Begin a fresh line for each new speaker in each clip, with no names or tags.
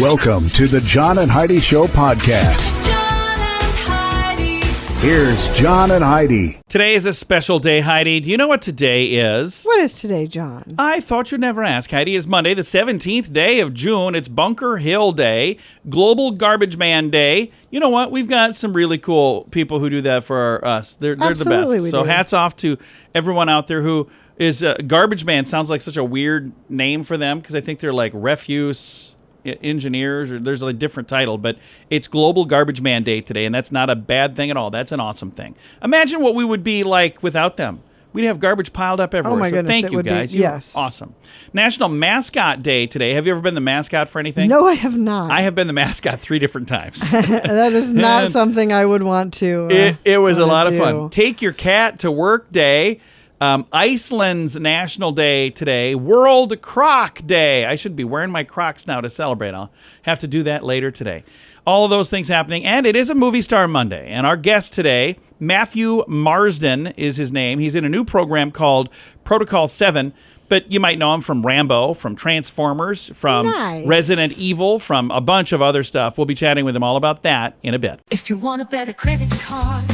Welcome to the John and Heidi Show podcast.
John and Heidi.
Here's John and Heidi.
Today is a special day, Heidi. Do you know what today is?
What is today, John?
I thought you'd never ask. Heidi, is Monday, the 17th day of June. It's Bunker Hill Day, Global Garbage Man Day. You know what? We've got some really cool people who do that for us. They're the best. So hats off to everyone out there who is Garbage Man. Sounds like such a weird name for them because I think they're like refuse engineers, or there's a different title, but it's Global Garbage Man Day today, and that's not a bad thing at all. That's an awesome thing. Imagine what we would be like without them. We'd have garbage piled up everywhere.
Oh my goodness,
thank you guys.
Yes.
Awesome. National Mascot Day today. Have you ever been the mascot for anything?
No, I have not.
I have been the mascot 3 different times.
That is not something I would want to
It was a lot of
do.
fun. Take Your Cat to Work Day. Iceland's National Day today. World Croc Day. I should be wearing my Crocs now to celebrate. I'll have to do that later today. All of those things happening. And it is a Movie Star Monday. And our guest today, Matthew Marsden is his name. He's in a new program called Protocol 7. But you might know him from Rambo, from Transformers, from Resident Evil, from a bunch of other stuff. We'll be chatting with him all about that in a bit.
If you want a better credit card,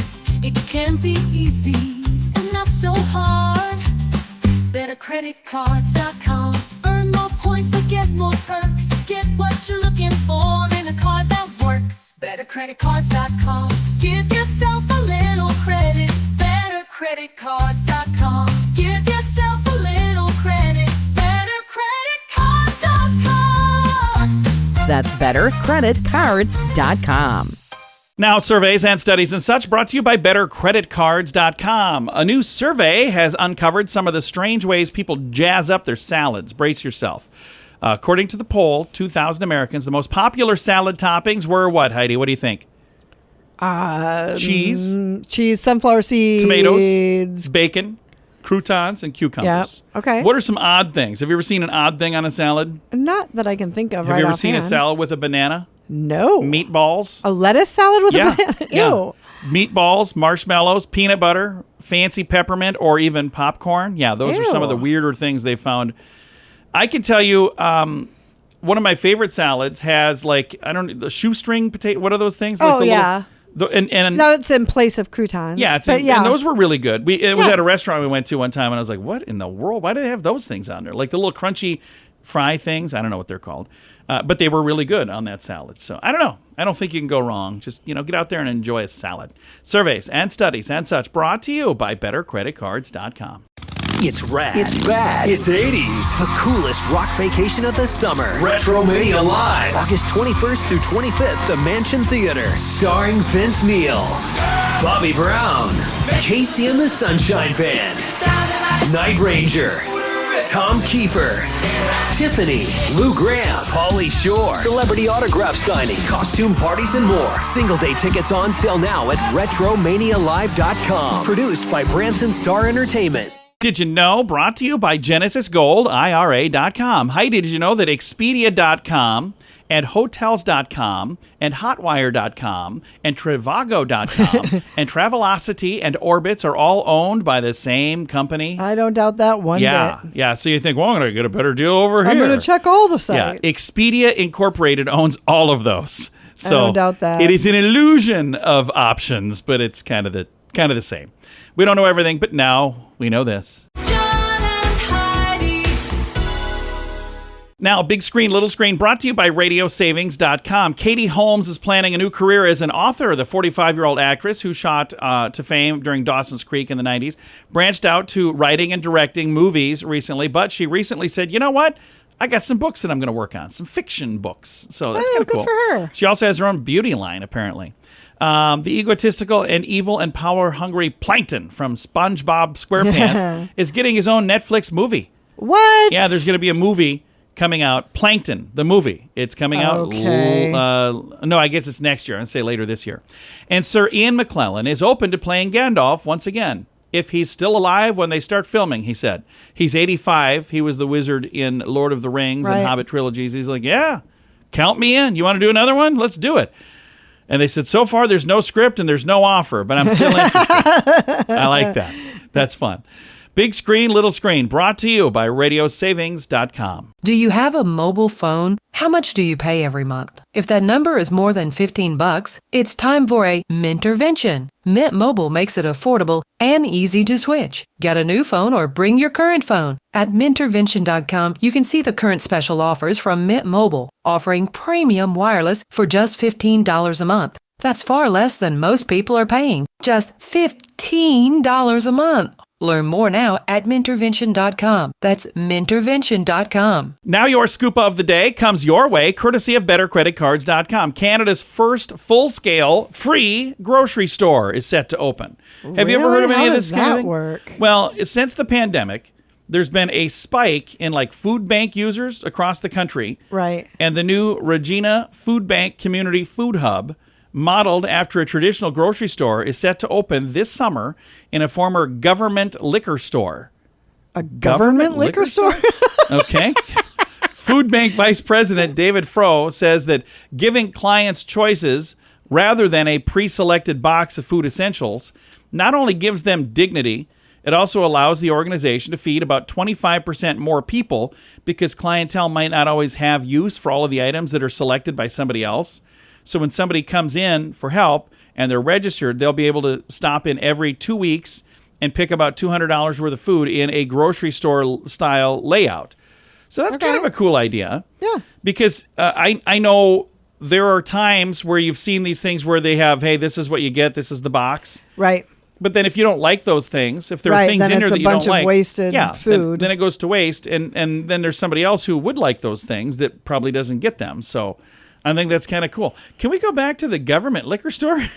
it can be easy and not so hard. BetterCreditCards.com. Earn more points and get more perks. Get what you're looking for in a card that works. BetterCreditCards.com. Give yourself a little credit. BetterCreditCards.com. Give yourself a little credit. BetterCreditCards.com.
That's bettercreditcards.com.
Now, surveys and studies and such brought to you by BetterCreditCards.com. A new survey has uncovered some of the strange ways people jazz up their salads. Brace yourself. According to the poll, 2,000 Americans, the most popular salad toppings were what, Heidi? What do you think? Cheese,
sunflower seeds,
tomatoes, bacon, croutons, and cucumbers.
Yeah, okay.
What are some odd things? Have you ever seen an odd thing on a salad?
Not that I can think of.
Have you ever seen a salad with a banana?
No.
Meatballs.
A lettuce salad with a banana? Ew.
Yeah. Meatballs, marshmallows, peanut butter, fancy peppermint, or even popcorn. Yeah, those are some of the weirder things they found. I can tell you, one of my favorite salads has the shoestring potato. What are those things?
Oh,
no,
it's in place of croutons.
Yeah, and those were really good. It was at a restaurant we went to one time, and I was like, what in the world? Why do they have those things on there? Like the little crunchy fry things. I don't know what they're called. But they were really good on that salad. So I don't know. I don't think you can go wrong. Just, get out there and enjoy a salad. Surveys and studies and such brought to you by BetterCreditCards.com.
It's rad. It's bad. It's 80s. The coolest rock vacation of the summer. Retromania Live. August 21st through 25th, the Mansion Theater. Starring Vince Neil, Bobby Brown, Casey and the Sunshine Band, Night Ranger, Tom Kiefer, Tiffany, Lou Graham, Pauly Shore, celebrity autograph signing, costume parties, and more. Single day tickets on sale now at RetromaniaLive.com. Produced by Branson Star Entertainment.
Did you know? Brought to you by Genesis Gold, IRA.com. Heidi, did you know that Expedia.com and Hotels.com and Hotwire.com and Trivago.com and Travelocity and Orbitz are all owned by the same company?
I don't doubt that one bit.
Yeah. So you think, well, I'm going to get a better deal over here.
I'm going to check all the sites.
Yeah, Expedia Incorporated owns all of those. So
I don't doubt that.
It is an illusion of options, but it's kind of the same. We don't know everything, but now we know this.
John and Heidi.
Now, big screen, little screen, brought to you by RadioSavings.com. Katie Holmes is planning a new career as an author. The 45-year-old actress who shot to fame during Dawson's Creek in the 90s branched out to writing and directing movies recently, but she recently said, you know what? I got some books that I'm going to work on, some fiction books. So that's kind of cool.
Good for her.
She also has her own beauty line, apparently. The egotistical and evil and power-hungry Plankton from SpongeBob SquarePants is getting his own Netflix movie.
What?
Yeah, there's going to be a movie coming out. Plankton, the movie. It's coming out.
Okay.
No, I guess it's next year. I'd say later this year. And Sir Ian McKellen is open to playing Gandalf once again. If he's still alive when they start filming, he said. He's 85. He was the wizard in Lord of the Rings and Hobbit trilogies. He's like, yeah, count me in. You want to do another one? Let's do it. And they said, so far, there's no script and there's no offer, but I'm still interested. I like that. That's fun. Big screen, little screen, brought to you by radiosavings.com.
Do you have a mobile phone? How much do you pay every month? If that number is more than $15, it's time for a Mintervention. Mint Mobile makes it affordable and easy to switch. Get a new phone or bring your current phone. At Mintervention.com, you can see the current special offers from Mint Mobile, offering premium wireless for just $15 a month. That's far less than most people are paying. Just $15 a month. Learn more now at Mintervention.com. That's Mintervention.com.
Now your scoop of the day comes your way, courtesy of BetterCreditCards.com. Canada's first full-scale free grocery store is set to open. Have you ever heard of any of this kind of thing?
How does that work?
Well, since the pandemic, there's been a spike in like food bank users across the country.
Right.
And the new Regina Food Bank Community Food Hub, modeled after a traditional grocery store, is set to open this summer in a former government liquor store.
A government liquor store?
Okay. Food Bank Vice President David Froh says that giving clients choices rather than a pre-selected box of food essentials not only gives them dignity, it also allows the organization to feed about 25% more people because clientele might not always have use for all of the items that are selected by somebody else. So when somebody comes in for help and they're registered, they'll be able to stop in every 2 weeks and pick about $200 worth of food in a grocery store style layout. So that's kind of a cool idea.
Yeah.
Because I know there are times where you've seen these things where they have, hey, this is what you get, this is the box.
Right.
But then if you don't like those things, if there are things in here that you don't like,
then it's a bunch of wasted food.
Then it goes to waste, and then there's somebody else who would like those things that probably doesn't get them. So I think that's kind of cool. Can we go back to the government liquor store?
I'd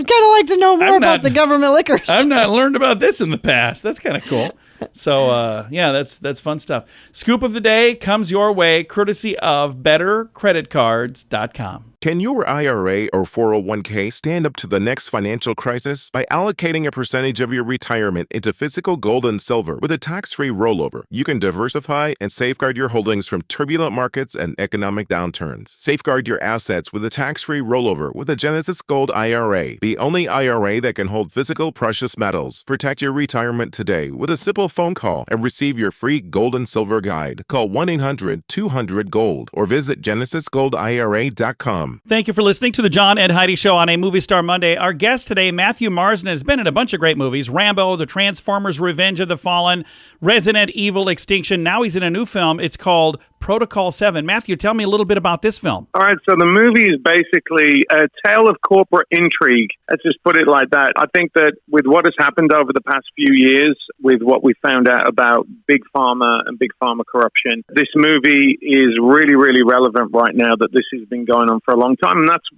kind of like to know more about the government liquor store.
I've not learned about this in the past. That's kind of cool. So, yeah, that's fun stuff. Scoop of the day comes your way courtesy of BetterCreditCards.com.
Can your IRA or 401k stand up to the next financial crisis? By allocating a percentage of your retirement into physical gold and silver with a tax-free rollover, you can diversify and safeguard your holdings from turbulent markets and economic downturns. Safeguard your assets with a tax-free rollover with a Genesis Gold IRA, the only IRA that can hold physical precious metals. Protect your retirement today with a simple phone call and receive your free gold and silver guide. Call 1-800-200-GOLD or visit genesisgoldira.com.
Thank you for listening to the John and Heidi Show on a Movie Star Monday. Our guest today, Matthew Marsden, has been in a bunch of great movies. Rambo, The Transformers, Revenge of the Fallen, Resident Evil, Extinction. Now he's in a new film. It's called Protocol 7. Matthew, tell me a little bit about this film.
All right, so the movie is basically a tale of corporate intrigue. Let's just put it like that. I think that with what has happened over the past few years, with what we found out about Big Pharma and Big Pharma corruption, this movie is really, really relevant right now that this has been going on for a long time. And that's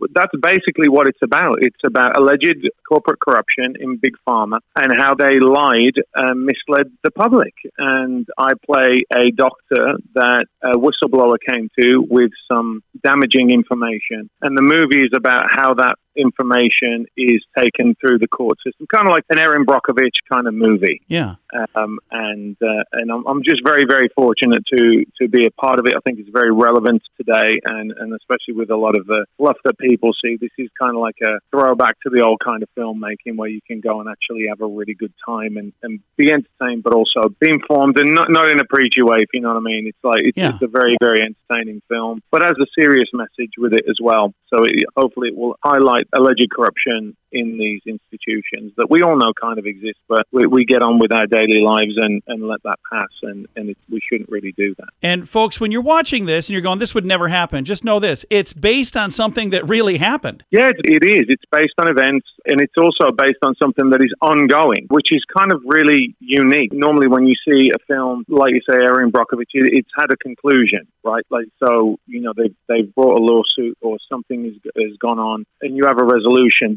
basically what it's about. It's about alleged corporate corruption in Big Pharma and how they lied and misled the public. And I play a doctor that a whistleblower came to with some damaging information. And the movie is about how that information is taken through the court system, kind of like an Erin Brockovich kind of movie.
Yeah.
And I'm just very, very fortunate to be a part of it. I think it's very relevant today, and especially with a lot of the fluff that people see. This is kind of like a throwback to the old kind of filmmaking where you can go and actually have a really good time and be entertained, but also be informed, and not in a preachy way, if you know what I mean. It's like it's a very, very entertaining film, but has a serious message with it as well. So hopefully it will highlight alleged corruption in these institutions that we all know kind of exist, but we get on with our daily lives and let that pass, and we shouldn't really do that.
And folks, when you're watching this and you're going, this would never happen, just know this. It's based on something that really happened.
Yeah, it is. It's based on events, and it's also based on something that is ongoing, which is kind of really unique. Normally when you see a film, like you say, Erin Brockovich, it's had a conclusion, right? Like, so, you know, they've brought a lawsuit or something has gone on, and you have a resolution.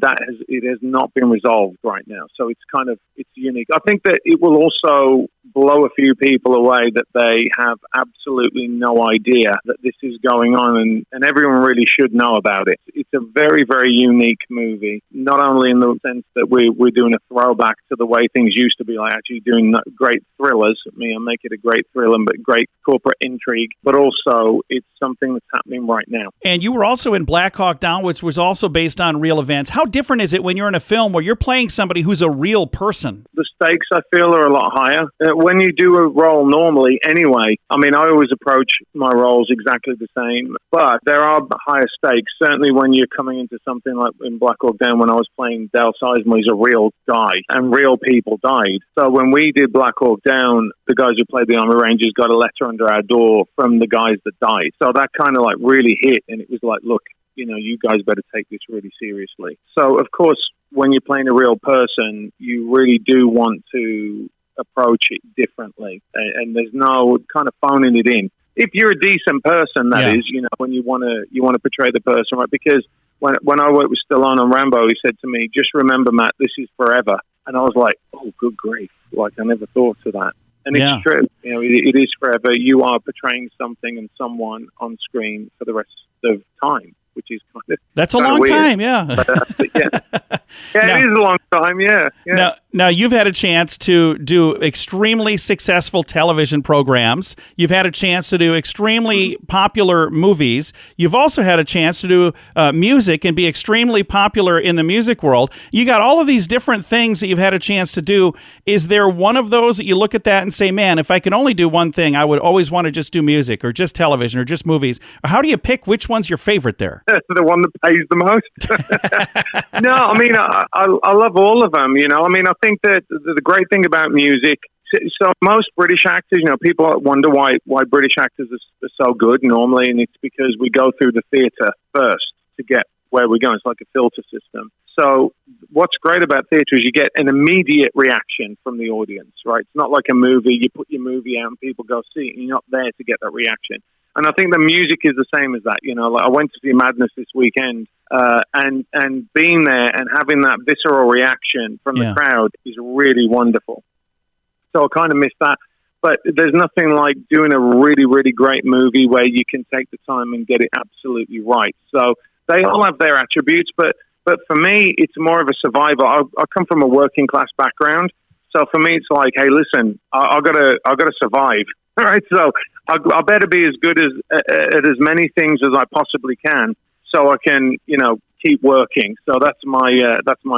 It has not been resolved right now. So it's unique. I think that it will also blow a few people away that they have absolutely no idea that this is going on, and everyone really should know about it. It's a very, very unique movie, not only in the sense that we're doing a throwback to the way things used to be, like actually doing great thrillers. I make it a great thriller, but great corporate intrigue, but also it's something that's happening right now.
And you were also in Black Hawk Down, which was also based on real events. How different is it when you're in a film where you're playing somebody who's a real person?
The stakes, I feel, are a lot higher. When you do a role normally, anyway, I always approach my roles exactly the same, but there are higher stakes. Certainly when you're coming into something like in Black Hawk Down, when I was playing Dale Sizemore, he's a real guy, and real people died. So when we did Black Hawk Down, the guys who played the Army Rangers got a letter under our door from the guys that died. So that kind of really hit, and it was like, look, you guys better take this really seriously. So, of course, when you're playing a real person, you really do want to approach it differently, and there's no kind of phoning it in. If you're a decent person, that is, when you want to portray the person, right? Because when I worked with Stallone on Rambo, he said to me, "Just remember, Matt, this is forever." And I was like, "Oh, good grief! Like I never thought of that." And it's true. It is forever. You are portraying something and someone on screen for the rest of time, which is
that's a long
weird.
time, yeah.
But, now, it is a long time, yeah.
Now, you've had a chance to do extremely successful television programs. You've had a chance to do extremely popular movies. You've also had a chance to do music and be extremely popular in the music world. You got all of these different things that you've had a chance to do. Is there one of those that you look at that and say, man, if I could only do one thing, I would always want to just do music or just television or just movies? Or how do you pick which one's your favorite there?
The one that pays the most. No, I love all of them, I think that the great thing about music, so most British actors, people wonder why British actors are so good normally, and it's because we go through the theatre first to get where we're going. It's like a filter system. So what's great about theatre is you get an immediate reaction from the audience, right? It's not like a movie. You put your movie out and people go see it, and you're not there to get that reaction. And I think the music is the same as that. I went to see Madness this weekend, and being there and having that visceral reaction from the crowd is really wonderful. So I kind of miss that. But there's nothing like doing a really, really great movie where you can take the time and get it absolutely right. So they all have their attributes, but for me, it's more of a survival. I come from a working class background, so for me, it's like, hey, listen, I gotta survive. All right, so I better be as good at as many things as I possibly can, so I can, keep working. So that's my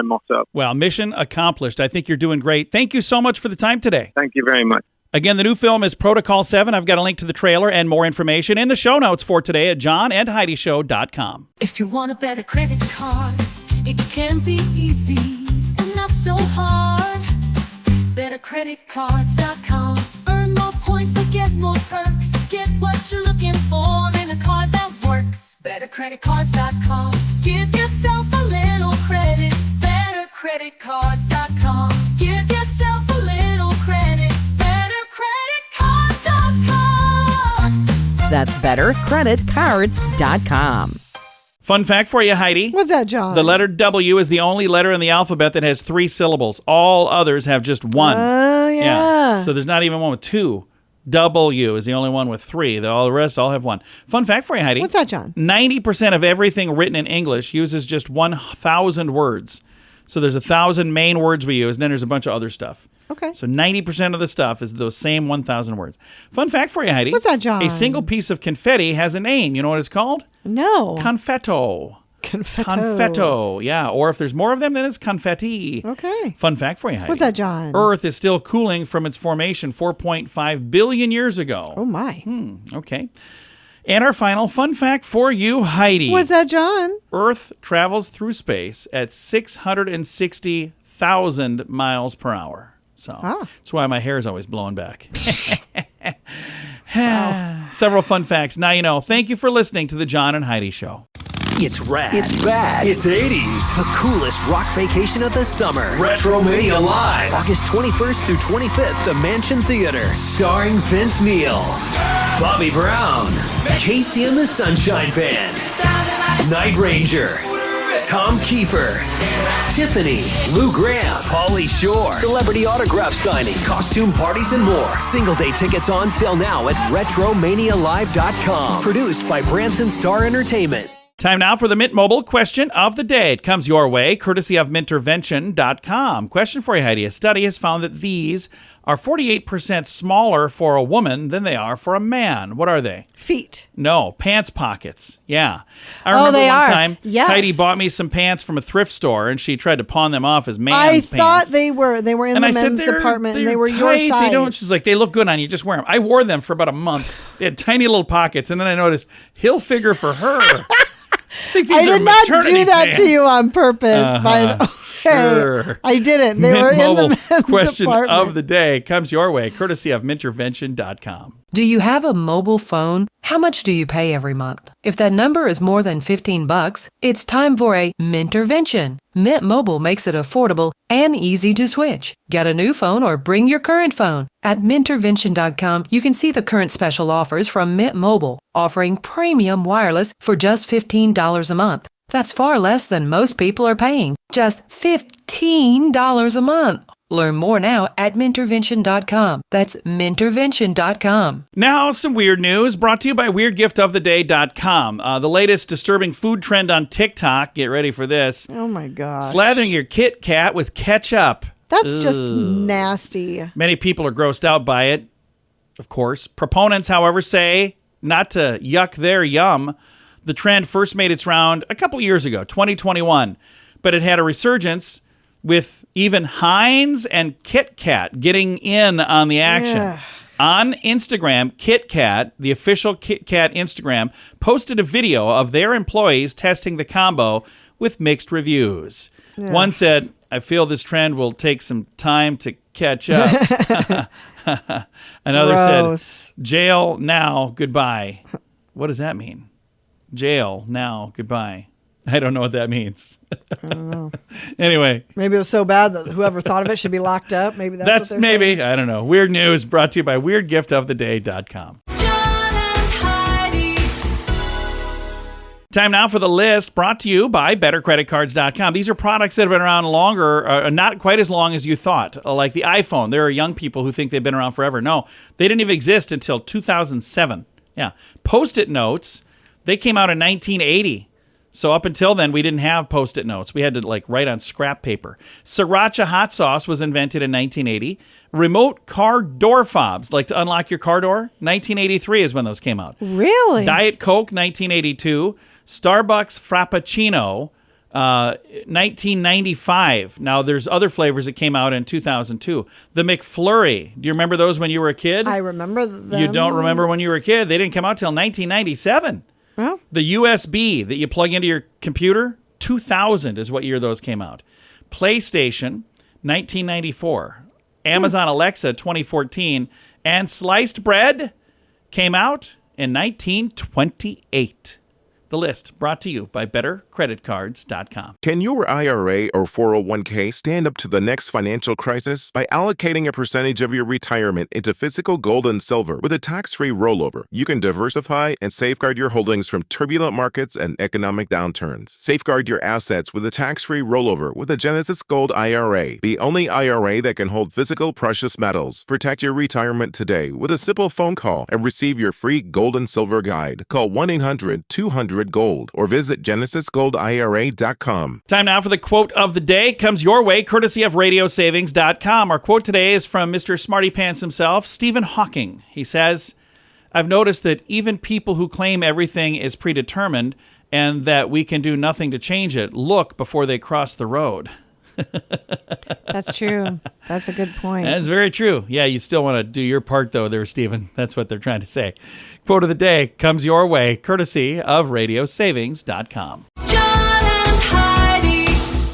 motto.
Well, mission accomplished. I think you're doing great. Thank you so much for the time today.
Thank you very much.
Again, the new film is Protocol 7. I've got a link to the trailer and more information in the show notes for today at johnandheidishow.com.
If you want a better credit card, it can be easy and not so hard. BetterCreditCards.com. Earn more points and get more perks. Get what you're looking for in a card that works. BetterCreditCards.com. Give yourself a little credit. BetterCreditCards.com. Give yourself a little credit. BetterCreditCards.com.
That's BetterCreditCards.com.
Fun fact for you, Heidi.
What's that, John?
The letter W is the only letter in the alphabet that has 3 syllables. All others have just 1.
Oh, yeah.
So there's not even one with 2. W is the only one with 3. All the rest all have 1. Fun fact for you, Heidi.
What's that, John?
90% of everything written in English uses just 1,000 words. So there's 1,000 main words we use, and then there's a bunch of other stuff.
Okay.
So 90% of the stuff is those same 1,000 words. Fun fact for you, Heidi.
What's that, John?
A single piece of confetti has a name. You know what it's called?
No.
Confetto.
Confetto.
Confetto, yeah. Or if there's more of them, then it's confetti.
Okay.
Fun fact for you, Heidi.
What's that, John?
Earth is still cooling from its formation 4.5 billion years ago.
Oh, my.
Okay. And our final fun fact for you, Heidi.
What's that, John?
Earth travels through space at 660,000 miles per hour. So that's why my hair is always blowing back. Wow. Several fun facts. Now you know. Thank you for listening to the John and Heidi Show.
It's rad. It's bad. It's 80s. The coolest rock vacation of the summer. Retromania Live. August 21st through 25th, the Mansion Theater. Starring Vince Neil, Bobby Brown, Casey and the Sunshine Band, Night Ranger, Tom Kiefer, Tiffany, Lou Graham, Pauly Shore, celebrity autograph signing, costume parties, and more. Single day tickets on sale now at RetroManiaLive.com. Produced by Branson Star Entertainment.
Time now for the Mint Mobile question of the day. It comes your way, courtesy of Mintervention.com. Question for you, Heidi. A study has found that these are 48% smaller for a woman than they are for a man. What are they?
Feet.
No, pants pockets. Yeah. I remember
they
one
are.
time
Yes.
Heidi bought me some pants from a thrift store, and she tried to pawn them off as man's
I
pants.
thought they were in
And
the
I said,
men's department, and they were
tight.
your size.
They don't. She's like, they look good on you. Just wear them. I wore them for about a month. They had tiny little pockets, and then I noticed heel figure for her. I think these
I
are
did not
maternity
do that
pants.
to you on purpose.
Sure.
I didn't. They
Mint
were in
Mobile
the men's
question
department.
of the day comes your way, courtesy of Mintervention.com.
Do you have a mobile phone? How much do you pay every month? If that number is more than $15, it's time for a Mintervention. Mint Mobile makes it affordable and easy to switch. Get a new phone or bring your current phone. At Mintervention.com, you can see the current special offers from Mint Mobile, offering premium wireless for just $15 a month. That's far less than most people are paying. Just $15 a month. Learn more now at Mintervention.com. That's Mintervention.com.
Now, some weird news brought to you by WeirdGiftOfTheDay.com. The latest disturbing food trend on TikTok. Get ready for this.
Oh my gosh.
Slathering your Kit Kat with ketchup.
That's just nasty.
Many people are grossed out by it, of course. Proponents, however, say not to yuck their yum. The trend first made its round a couple years ago, 2021, but it had a resurgence with even Heinz and Kit Kat getting in on the action.
Yeah.
On Instagram, Kit Kat, the official Kit Kat Instagram, posted a video of their employees testing the combo with mixed reviews.
Yeah.
One said, "I feel this trend will take some time to catch up." Another
Gross.
said, "Jail now, goodbye." What does that mean? Jail now, goodbye. I don't know what that means.
I don't know.
Anyway.
Maybe it was so bad that whoever thought of it should be locked up. Maybe that's what they're
maybe.
saying.
I don't know. Weird news brought to you by WeirdGiftOfTheDay.com.
John and Heidi.
Time now for the list brought to you by BetterCreditCards.com. These are products that have been around longer, not quite as long as you thought. Like the iPhone. There are young people who think they've been around forever. No, they didn't even exist until 2007. Yeah. Post-it notes, they came out in 1980. So up until then, we didn't have Post-it notes. We had to write on scrap paper. Sriracha hot sauce was invented in 1980. Remote car door fobs, like to unlock your car door, 1983 is when those came out.
Really?
Diet Coke, 1982. Starbucks Frappuccino, 1995. Now, there's other flavors that came out in 2002. The McFlurry. Do you remember those when you were a kid?
I remember them.
You don't remember when you were a kid? They didn't come out till 1997.
Well,
The USB that you plug into your computer, 2000 is what year those came out. PlayStation, 1994. Amazon Alexa, 2014. And sliced bread came out in 1928. The list brought to you by BetterCreditCards.com.
Can your IRA or 401k stand up to the next financial crisis by allocating a percentage of your retirement into physical gold and silver with a tax-free rollover? You can diversify and safeguard your holdings from turbulent markets and economic downturns. Safeguard your assets with a tax-free rollover with a Genesis Gold IRA, the only IRA that can hold physical precious metals. Protect your retirement today with a simple phone call and receive your free gold and silver guide. Call 1-800-200-GOLD or visit GenesisGoldIRA.com.
Time now for the quote of the day. Comes your way courtesy of RadioSavings.com. Our quote today is from Mr. Smarty Pants himself, Stephen Hawking. He says, "I've noticed that even people who claim everything is predetermined and that we can do nothing to change it look before they cross the road."
that's true. That's a good point.
That's very true. Yeah, you still want to do your part, though, there, Stephen. That's what they're trying to say. Quote of the day comes your way, courtesy of RadioSavings.com.
John and Heidi.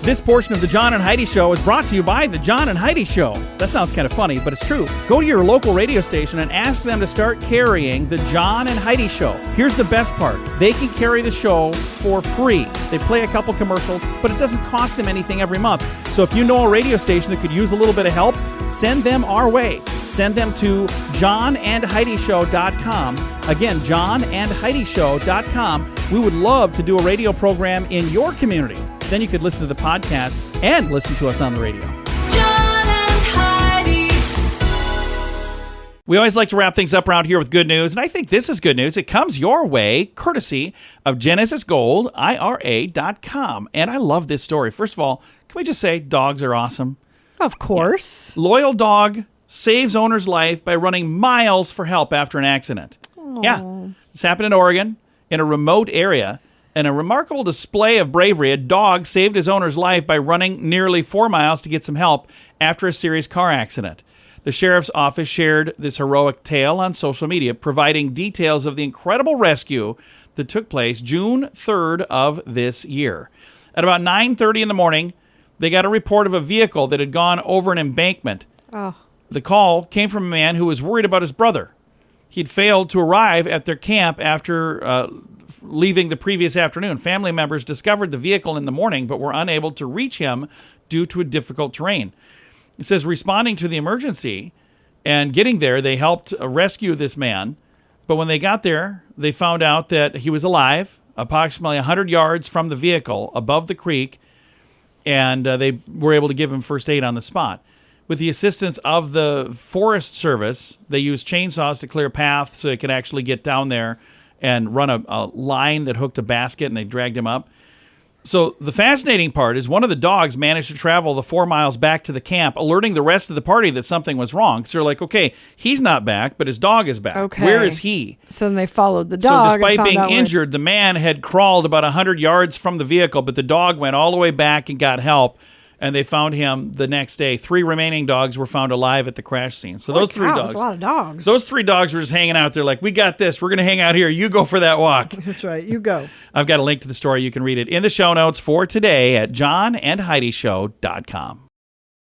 This portion of the John and Heidi Show is brought to you by the John and Heidi Show. That sounds kind of funny, but it's true. Go to your local radio station and ask them to start carrying the John and Heidi Show. Here's the best part. They can carry the show for free. They play a couple commercials, but it doesn't cost them anything every month. So if you know a radio station that could use a little bit of help, send them our way. Send them to johnandheidishow.com. Again, johnandheidishow.com. We would love to do a radio program in your community. Then you could listen to the podcast and listen to us on the radio.
John and Heidi.
We always like to wrap things up around here with good news, and I think this is good news. It comes your way courtesy of GenesisGoldIRA.com. And I love this story. First of all, can we just say dogs are awesome?
Of course.
Loyal dog saves owner's life by running miles for help after an accident.
Aww.
Yeah, this happened in Oregon in a remote area. In a remarkable display of bravery, a dog saved his owner's life by running nearly 4 miles to get some help after a serious car accident. The sheriff's office shared this heroic tale on social media, providing details of the incredible rescue that took place June 3rd of this year. At about 9:30 in the morning, they got a report of a vehicle that had gone over an embankment.
Oh.
The call came from a man who was worried about his brother. He'd failed to arrive at their camp after leaving the previous afternoon. Family members discovered the vehicle in the morning but were unable to reach him due to a difficult terrain. It says responding to the emergency and getting there, they helped rescue this man. But when they got there, they found out that he was alive, approximately 100 yards from the vehicle above the creek, and they were able to give him first aid on the spot. With the assistance of the Forest Service, they used chainsaws to clear a path so they could actually get down there and run a line that hooked a basket, and they dragged him up. So the fascinating part is one of the dogs managed to travel the 4 miles back to the camp, alerting the rest of the party that something was wrong. So they're like, okay, he's not back, but his dog is back.
Okay.
Where is he?
So then they followed the dog.
So despite
and
being
found out
injured, the man had crawled about 100 yards from the vehicle, but the dog went all the way back and got help. And they found him the next day. 3 remaining dogs were found alive at the crash scene. So those 3 dogs.
That's a lot of dogs.
Those 3 dogs were just hanging out there like, we got this. We're going to hang out here. You go for that walk.
That's right. You go.
I've got a link to the story. You can read it in the show notes for today at johnandheidishow.com.